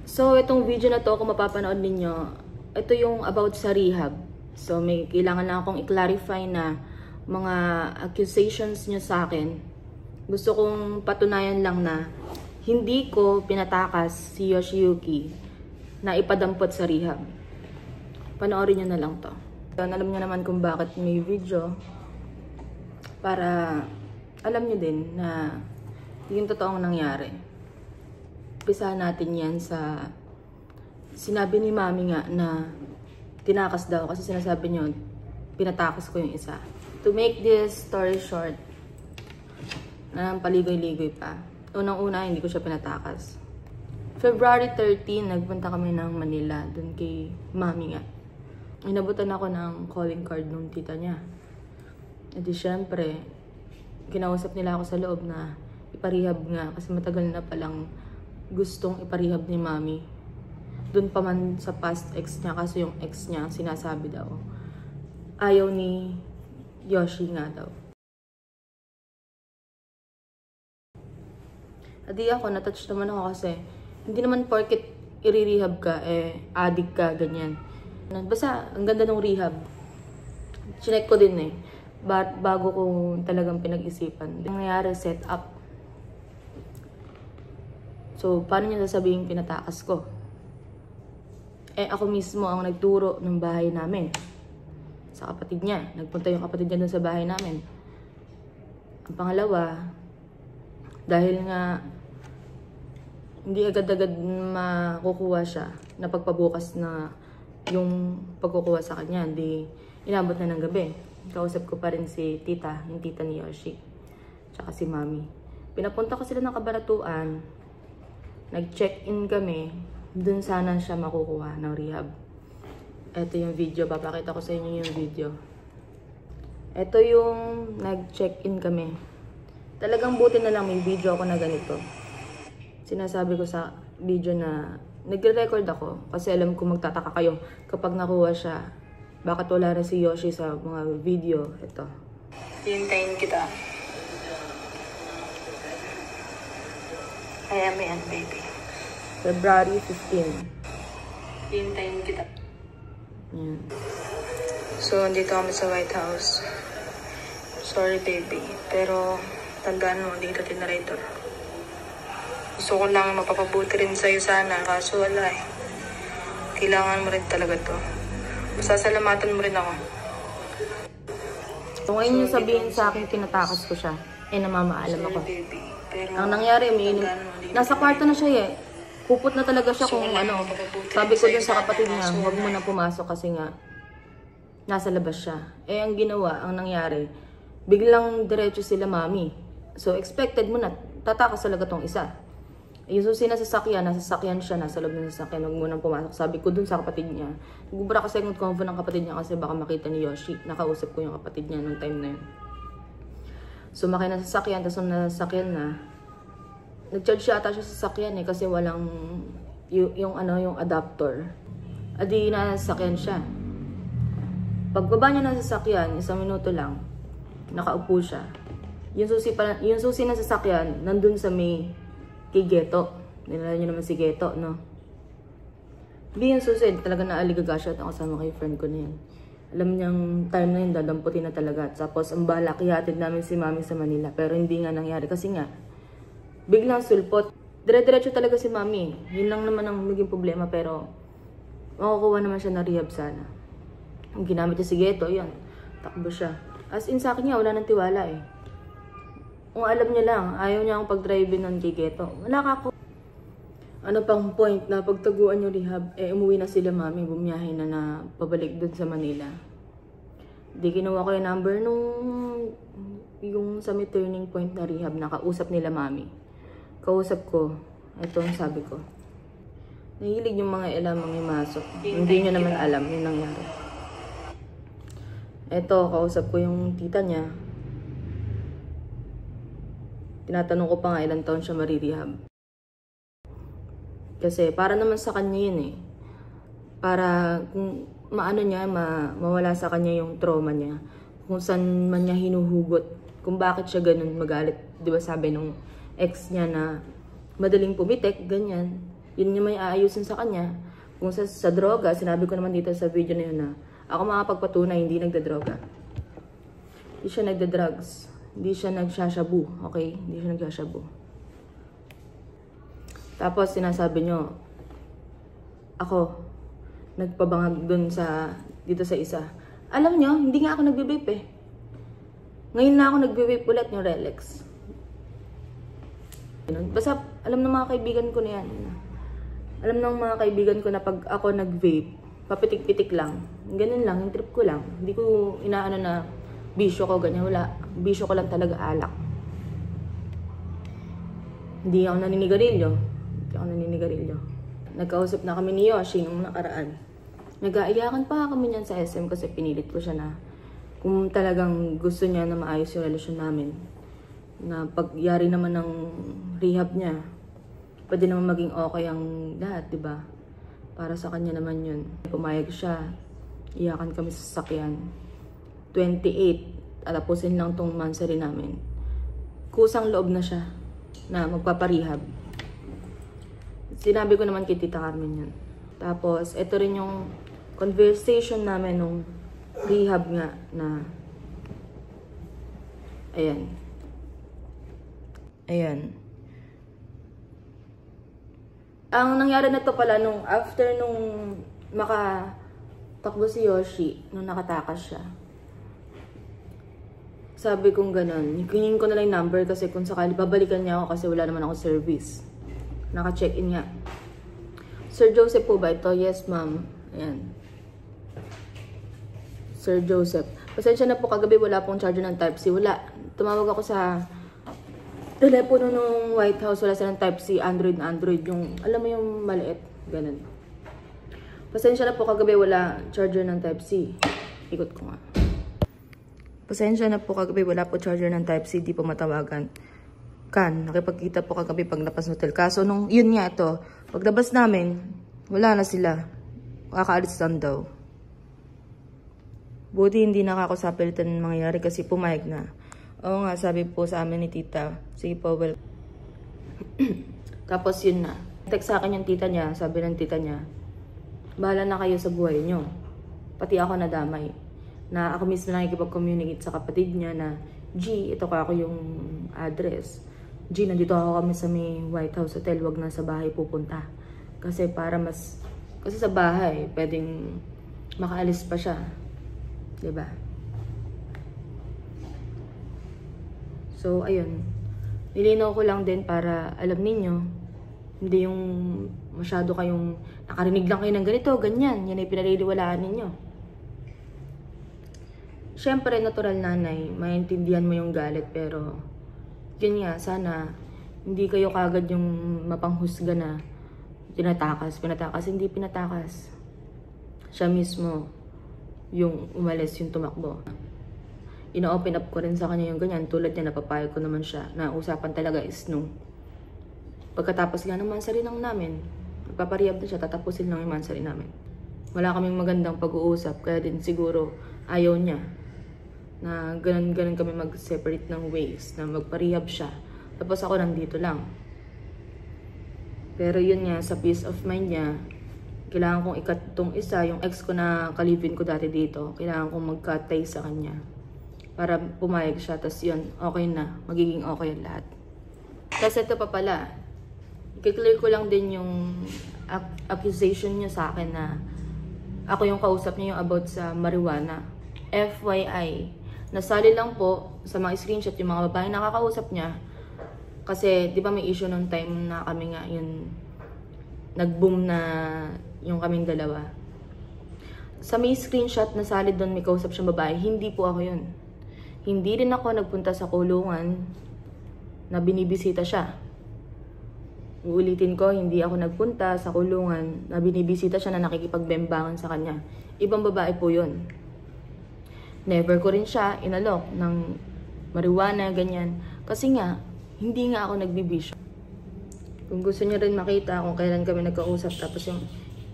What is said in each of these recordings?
So, itong video na to, kung mapapanood ninyo, ito yung about sa rehab. So, may kailangan lang akong i-clarify na mga accusations nyo sa akin. Gusto kong patunayan lang na hindi ko pinatakas si Yoshiyuki na ipadampot sa rehab. Panoorin nyo na lang to. Alam nyo naman kung bakit may video para alam nyo din na yung totoong nangyari. Umpisahan natin yan sa sinabi ni Mami nga na tinakas daw kasi sinasabi nyo pinatakas ko yung isa. To make this story short, paligoy-ligoy pa. Unang-una, hindi ko siya pinatakas. February 13, nagpunta kami ng Manila, dun kay Mami nga. Inabutan ako ng calling card nung tita niya. At di syempre, kinausap nila ako sa loob na iparehab nga kasi matagal na palang gustong iparehab ni Mami. Dun pa man sa past ex niya kasi yung ex niya sinasabi daw ayaw ni Yoshi nga daw. Adi ako, natouch naman ako kasi hindi naman porket i-rehab ka, addict ka, ganyan. Basta, ang ganda ng rehab. Chinek ko din bago ko talagang pinag-isipan. Ang nangyari, set up. So, paano niya sasabihin pinatakas ko? Ako mismo ang nagturo ng bahay namin. Sa kapatid niya. Nagpunta yung kapatid niya dun sa bahay namin. Ang pangalawa, dahil nga hindi agad-agad makukuha siya na pagpabukas na yung pagkukuha sa kanya. Hindi inabot na ng gabi. Kausap ko pa rin si tita, yung tita ni Yoshi. Tsaka si Mami. Pinapunta ko sila ng kabaratuan. Nag-check-in kami. Dun sana siya makukuha ng rehab. Ito yung video. Papakita ko sa inyo yung video. Ito yung nag-check-in kami. Talagang buti na lang may video ako na ganito. Sinasabi ko sa video na nagre-record ako kasi alam ko magtataka kayo kapag nakuha siya. Bakit wala rin si Yoshi sa mga video? Ito. Hintayin kita. I am yan, baby. February 15. Hintayin kita. Yan. So, andito kami sa White House. Sorry, baby. Pero, tandaan mo, dito tinarito. Gusto ko lang mapapabuti rin sa'yo sana, kaso wala Kailangan mo rin talaga to. Masasalamatan mo rin ako. So, ngayon yung sabihin sa akin, tinatakas ko siya. Namamaalam ako. Sorry, baby. Pero, ang nangyari, nasa kwarto na siya Puput na talaga siya kung ano. Sabi ko dun sa kapatid niya, huwag mo na pumasok kasi nga nasa labas siya. Ang ginawa, ang nangyari, biglang diretso sila Mami. So, expected mo na, tatakas talaga tong isa. Yung susi na nasasakyan siya, nasa loob ng sasakyan, huwag mo nang pumasok. Sabi ko dun sa kapatid niya. Nagbubra kasi yung convo ng kapatid niya kasi baka makita ni Yoshi. Nakausap ko yung kapatid niya nung time na yun. Sumakay na sasakyan, tapos nung nasasakyan na, nag-charge siya ata siya sa sasakyan kasi walang yung adapter. Adi nasasakyan siya. Pagbaba niya ng sasakyan, 1 minuto lang, nakaupo siya. Yung susi na sasakyan, nandun sa may kay Geto. Nilala niyo naman si Geto, no? Di yung susi, talaga naaligaga siya at kasama kay friend ko na yun. Alam niyang time na yun, dadamputin na talaga. Tapos ang balak, ihatid namin si Mami sa Manila. Pero hindi nga nangyari kasi nga, biglang sulpot. Dire-diretso talaga si Mami. Yun lang naman ang naging problema pero makukuha naman siya na rehab sana. Ang ginamit niya si Geto, yun. Takbo siya. As in sa akin niya, wala nang tiwala Kung alam niya lang, ayaw niya akong pag-drive nun kay Geto. Wala ka ako. Ano pang point na pagtaguan yung rehab, umuwi na sila Mami, bumiyahe na pabalik dun sa Manila. Di kinuha ko yung number nung yung sa may turning point na rehab, nakausap nila Mami. Kausap ko, ito ang sabi ko. Nahilig yung mga elamang imasok. Hindi niya naman alam yung nangyari. Ito, kausap ko yung tita niya. Tinatanong ko pa nga ilang taon siya marirehab. Kasi para naman sa kanya yun Para kung maano niya, mawala sa kanya yung trauma niya. Kung saan man niya hinuhugot. Kung bakit siya ganun magalit. Di ba sabi nung ex niya na madaling pumitik, ganyan. Yun yung may aayusin sa kanya. Kung sa droga, sinabi ko naman dito sa video na yun na ako makapagpatunay, hindi nagdadroga. Hindi siya nagda-drugs. Hindi siya nagsashabu. Okay? Hindi siya nagsashabu. Tapos sinasabi nyo, ako, nagpabangag dun dito sa isa. Alam nyo, hindi nga ako nagbe-vape eh. Ngayon na ako nagbe-vape ulit yung Relax. Basta, alam ng mga kaibigan ko na yan. Alam ng mga kaibigan ko na pag ako nag-vape, papitik-pitik lang. Ganun lang, yung trip ko lang. Hindi ko inaano na bisyo ko, ganyan. Wala. Bisyo ko lang talaga alak. Hindi ako naninigarilyo. Nagkausap na kami ni Yoshi nung nakaraan. Nag-aayakan pa kami niyan sa SM kasi pinilit ko siya na kung talagang gusto niya na maayos yung relasyon namin. Na pagyari naman ng rehab niya, pwede naman maging okay ang lahat, di ba? Para sa kanya naman yun. Pumayag siya, iyakan kami sa sasakyan. 28, atapusin lang tong monthsary namin. Kusang loob na siya na magpaparehab. Sinabi ko naman kay Tita Carmen yun. Tapos, ito rin yung conversation namin nung rehab nga na ayan. Ang nangyari na to pala nung after nung makatakbo si Yoshi, nung nakatakas siya. Sabi kong ganun, hingin ko na lang yung number kasi kung sakali babalikan niya ako kasi wala naman ako service. Naka-check-in nga. Sir Joseph po ba ito? Yes, ma'am. Ayan. Sir Joseph. Pasensya na po, kagabi wala pong charger ng Type-C. Wala. Tumawag ako sa telepono ng White House. Wala silang Type-C, Android. Yung, alam mo yung maliit. Ganun. Pasensya na po, kagabi wala charger ng Type-C. Ikot ko nga. Pasensya na po, kagabi wala po charger ng Type-C. Di po matawagan. Nakipagkita po kagabi pag napas ng hotel. Kaso nung yun nga ito, paglabas namin, wala na sila. Kakaalis lang daw. Buti hindi nakakasapilitan ng mangyayari kasi pumayag na. Oo nga, sabi po sa amin ni tita. Sige po, well. Tapos yun na. Text sa akin yung tita niya, sabi ng tita niya, bahala na kayo sa buhay nyo. Pati ako nadamay. Na ako mismo nakikipag-communicate sa kapatid niya na, G, ito ka ako yung address. G, nandito ako kami sa may White House Hotel, wag na sa bahay pupunta. Kasi kasi sa bahay, pwedeng makaalis pa siya. Diba? So, ayun. Nilinaw ko lang din para alam ninyo, hindi yung masyado kayong nakarinig lang kayo ng ganito, ganyan. Yan ay pinaliliwalaan ninyo. Siyempre, natural nanay, maintindihan mo yung galit, pero yun nga, sana hindi kayo kagad yung mapanghusga na pinatakas. Hindi pinatakas. Siya mismo yung umalis, yung tumakbo. Ina-open up ko rin sa kanya yung ganyan. Tulad niya, napapayag ko naman siya na usapan talaga is nung pagkatapos nga ng mansari lang namin, magpaparehab na siya, tatapusin lang yung mansari namin. Wala kaming magandang pag-uusap, kaya din siguro ayaw niya na ganun kami mag-separate ng ways, na magparehab siya. Tapos ako nandito lang. Pero yun nga, sa peace of mind niya, kailangan kong ikat tong isa, yung ex ko na kalivin ko dati dito, kailangan kong mag-cut ties sa kanya. Para pumayag siya, tapos yun, okay na, magiging okay ang lahat. Tapos ito pa pala, i-clear ko lang din yung accusation niya sa akin na ako yung kausap niya yung about sa marijuana. FYI, nasali lang po sa mga screenshot yung mga babae nakakausap niya. Kasi, di ba may issue nung time na kami nga yun, nag-boom na yung kaming dalawa. Sa may screenshot na salid doon may kausap siyang babae, hindi po ako yun. Hindi rin ako nagpunta sa kulungan na binibisita siya. Uulitin ko, hindi ako nagpunta sa kulungan na binibisita siya na nakikipagbembangan sa kanya. Ibang babae po yun. Never ko rin siya inalok ng marijuana, ganyan. Kasi nga, hindi nga ako nagbibisyo. Kung gusto niyo rin makita kung kailan kami nagkausap, tapos yung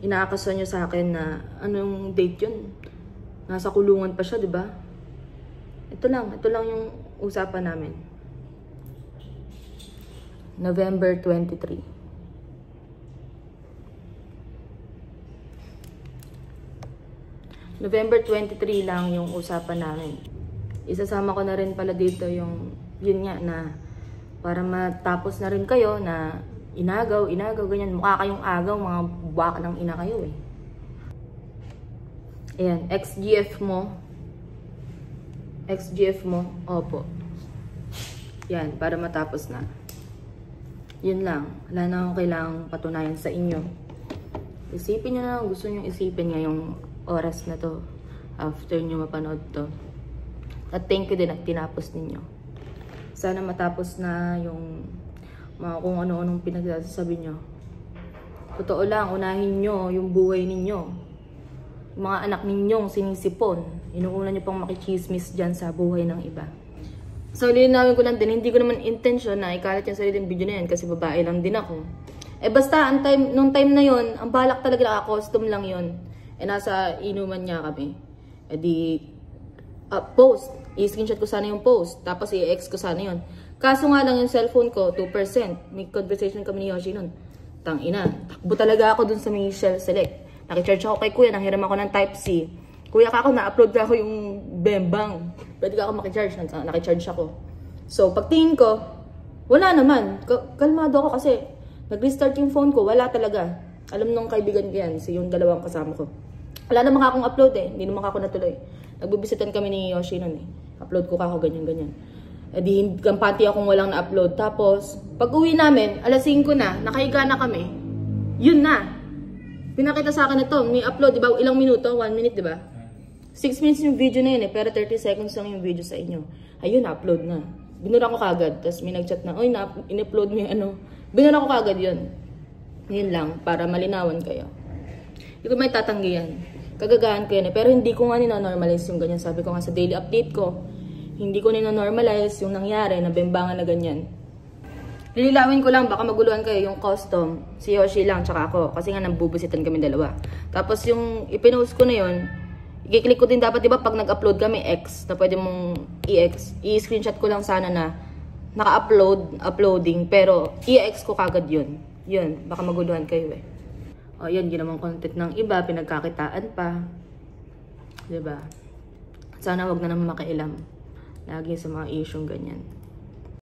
inaakaso niyo sa akin na anong date yun? Nasa kulungan pa siya, di ba? Ito lang yung usapan namin. November 23. November 23 lang yung usapan namin. Isasama ko na rin pala dito yung, yun nga na, para matapos na rin kayo na inagaw, ganyan. Mukha kayong agaw, mga baka ng ina kayo eh. Ayan, XGF mo, opo. Yan, para matapos na. Yun lang, wala na akong kailangang patunayan sa inyo. Isipin nyo na lang, gusto nyo isipin ngayong oras na to, after nyo mapanood to. At thank you din at tinapos ninyo. Sana matapos na yung mga kung ano-anong pinagsasabi nyo. Totoo lang, unahin nyo yung buhay ninyo. Yung mga anak ninyong sinisipon. Inuuna nyo pang makichismis dyan sa buhay ng iba. So, lilinawin ko lang din, hindi ko naman intention na ikalat yung sariling video na yan kasi babae lang din ako. Eh basta, nung time na yon, ang balak talaga naka-custom lang yon. Eh nasa inuman niya kami. Eh di, post. I-screenshot ko sana yung post. Tapos i-ex ko sana yon. Kaso nga lang yung cellphone ko, 2%. May conversation kami ni Yoshi nun. Tangina, takbo talaga ako dun sa may shell select. Nakicharge ako kay kuya, nanghiram ako ng Type-C. Kuya ka ako, na-upload ka ako yung bembang. Pwede ka ako makicharge, nakicharge ako. So, pagtingin ko, wala naman. Kalmado ako kasi nag-restart yung phone ko, wala talaga. Alam nung kaibigan ko yan, yung dalawang kasama ko. Wala naman akong upload eh, hindi naman ako natuloy. Nagbibisitan kami ni Yoshi nun eh. Upload ko ako, ganyan. Eh di, kampante akong walang na-upload. Tapos, pag uwi namin, alas 5 na, nakahiga na kami. Yun na. Pinakita sa akin ito, may upload, diba? Ilang minuto? 1 minute, diba? 6 minutes yung video na yun eh, pero 30 seconds lang yung video sa inyo. Ayun, na-upload na. Binura ko kagad, tapos may nag-chat na, oy, in-upload mo yung ano. Binura ko kagad yun. Yun lang, para malinawan kayo. Hindi ko may tatanggi yan. Kagagahan ko yan eh, pero hindi ko nga nina-normalize yung ganyan. Sabi ko nga sa daily update ko, hindi ko nina-normalize yung nangyari na bembangan na ganyan. Lililawin ko lang, baka maguluhan kayo yung custom. Si Yoshi lang, tsaka ako. Kasi nga nambubisitan kami dalawa. Tapos yung ipinost ko na yun, i-click ko din dapat, diba, pag nag-upload kami, X, na pwede mong i-X. I-screenshot ko lang sana na uploading, pero i-X ko kagad yun. Yun, baka maguluhan kayo eh. O yan, ginawang content ng iba, pinagkakitaan pa. Diba? Sana wag na naman makialam. Lagi sa mga issue ganyan.